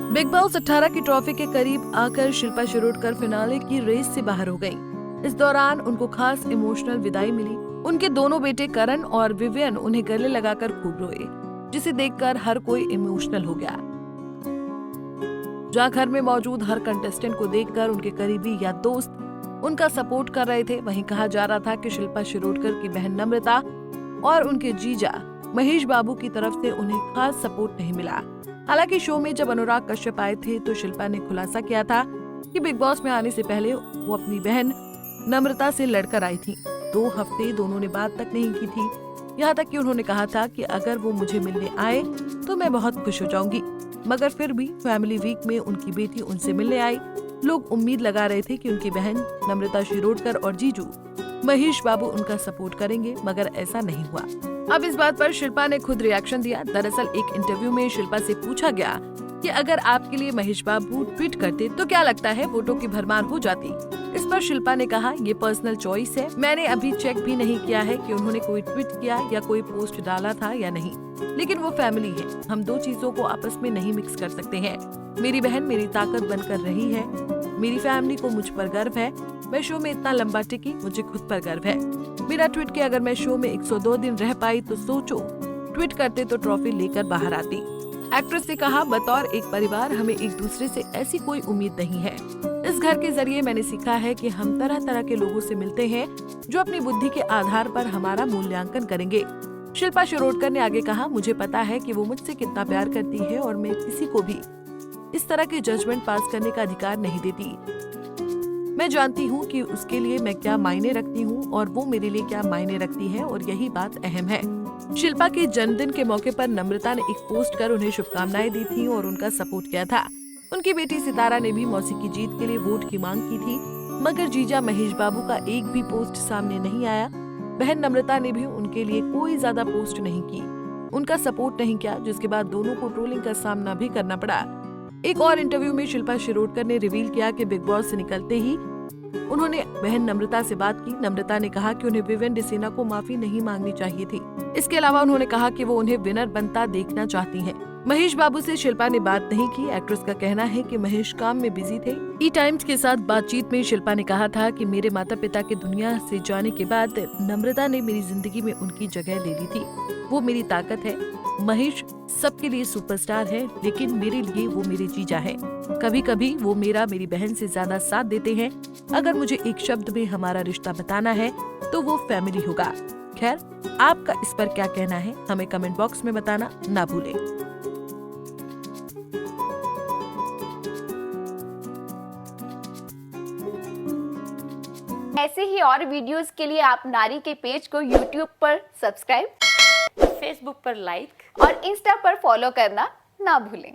Big boss 18 की trophy के करीब आकर शिल्पा शिरोडकर फिनाले की रेस से बाहर हो गयी। इस दौरान उनको खास इमोशनल विदाई मिली। उनके दोनों बेटे करण और विवियन उन्हें गले लगाकर खूब रोए, जिसे देखकर हर कोई इमोशनल हो गया। जहां घर में मौजूद हर कंटेस्टेंट को देखकर उनके करीबी या दोस्त उनका सपोर्ट कर रहे थे, वहीं कहा जा रहा था कि शिल्पा शिरोडकर की बहन नम्रता और उनके जीजा महेश बाबू की तरफ से उन्हें खास सपोर्ट नहीं मिला। हालांकि शो में जब अनुराग कश्यप आए थे तो शिल्पा ने खुलासा किया था कि बिग बॉस में आने से पहले वो अपनी बहन नम्रता से लड़कर आई थी। 2 हफ्ते दोनों ने बात तक नहीं की थी। यहाँ तक कि उन्होंने कहा था कि अगर वो मुझे मिलने आए तो मैं बहुत खुश हो जाऊंगी। मगर फिर भी फैमिली वीक में उनकी बेटी उनसे मिलने आई। लोग उम्मीद लगा रहे थे कि उनकी बहन नम्रता शिरोडकर और जीजू महेश बाबू उनका सपोर्ट करेंगे, मगर ऐसा नहीं हुआ। अब इस बात पर शिल्पा ने खुद रिएक्शन दिया। दरअसल एक इंटरव्यू में शिल्पा से पूछा गया कि अगर आपके लिए महेश बाबू ट्वीट करते तो क्या लगता है वोटों की भरमार हो जाती। इस पर शिल्पा ने कहा, ये पर्सनल चॉइस है, मैंने अभी चेक भी नहीं किया है कि उन्होंने कोई ट्वीट किया या कोई पोस्ट डाला था या नहीं, लेकिन वो फैमिली है, हम 2 चीजों को आपस में नहीं मिक्स कर सकते हैं। मेरी बहन मेरी ताकत बनकर रही है, मेरी फैमिली को मुझ पर गर्व है, मैं शो में इतना लंबा टिकी, मुझे खुद पर गर्व है। बिना ट्वीट के अगर मैं शो में 102 दिन रह पाई तो सोचो, ट्वीट करते तो ट्रॉफी लेकर बाहर आती। एक्ट्रेस ने कहा, बतौर एक परिवार हमें एक दूसरे से ऐसी कोई उम्मीद नहीं है। इस घर के जरिए मैंने सीखा है कि हम तरह तरह के लोगों से मिलते हैं जो अपनी बुद्धि के आधार पर हमारा मूल्यांकन करेंगे। शिल्पा शिरोडकर ने आगे कहा, मुझे पता है कि वो मुझसे कितना प्यार करती है और मैं किसी को भी इस तरह के जजमेंट पास करने का अधिकार नहीं देती। मैं जानती हूँ कि उसके लिए मैं क्या मायने रखती हूँ और वो मेरे लिए क्या मायने रखती है, और यही बात अहम है। शिल्पा के जन्मदिन के मौके पर नम्रता ने एक पोस्ट कर उन्हें शुभकामनाएं दी थी और उनका सपोर्ट किया था। उनकी बेटी सितारा ने भी मौसी की जीत के लिए वोट की मांग की थी, मगर जीजा महेश बाबू का एक भी पोस्ट सामने नहीं आया। बहन नम्रता ने भी उनके लिए कोई ज्यादा पोस्ट नहीं की, उनका सपोर्ट नहीं किया, जिसके बाद दोनों को ट्रोलिंग का सामना भी करना पड़ा। एक और इंटरव्यू में शिल्पा शिरोडकर ने रिवील किया कि बिग बॉस से निकलते ही उन्होंने बहन नम्रता से बात की। नम्रता ने कहा कि उन्हें विवियन डिसेना को माफी नहीं मांगनी चाहिए थी। इसके अलावा उन्होंने कहा कि वो उन्हें विनर बनता देखना चाहती हैं। महेश बाबू से शिल्पा ने बात नहीं की। एक्ट्रेस का कहना है कि महेश काम में बिजी थे। ई टाइम्स के साथ बातचीत में शिल्पा ने कहा था कि मेरे माता पिता के दुनिया से जाने के बाद नम्रता ने मेरी जिंदगी में उनकी जगह ले ली थी। वो मेरी ताकत है। महेश सबके लिए सुपरस्टार है, लेकिन मेरे लिए वो मेरे जीजा है। कभी कभी वो मेरी बहन से ज्यादा साथ देते हैं। अगर मुझे एक शब्द में हमारा रिश्ता बताना है तो वो फैमिली होगा। खैर, आपका इस पर क्या कहना है, हमें कमेंट बॉक्स में बताना ना भूलें। ऐसे ही और वीडियोस के लिए आप नारी के पेज को YouTube पर सब्सक्राइब, फेसबुक पर लाइक और इंस्टा पर फॉलो करना ना भूलें।